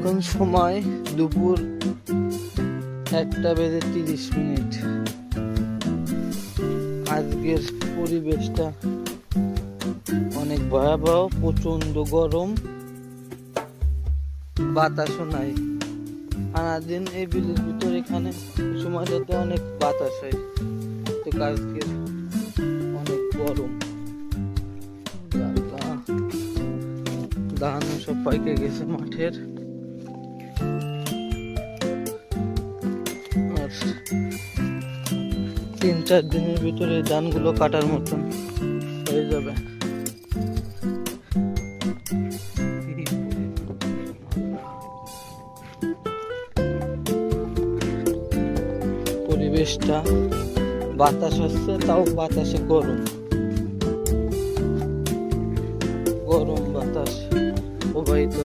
এখন সময় দুপুর 1:30। আজকের পরিবেশটা অনেক ভয়াবহ, প্রচন্ড গরম, বাতাসও নাই। সারাদিন এই বিলের ভিতর এখানে সময়টাতে অনেক বাতাস হয়, তো আজকের অনেক গরম। ধান সব পাইকে গেছে মাঠের। আর 3-4 দিনের ভিতরে ধানগুলো কাটার মতন হয়ে যাবে। পরিবেশটা বাতাস হচ্ছে, তাও বাতাসে গরম গরম বাতাস প্রবাহিত।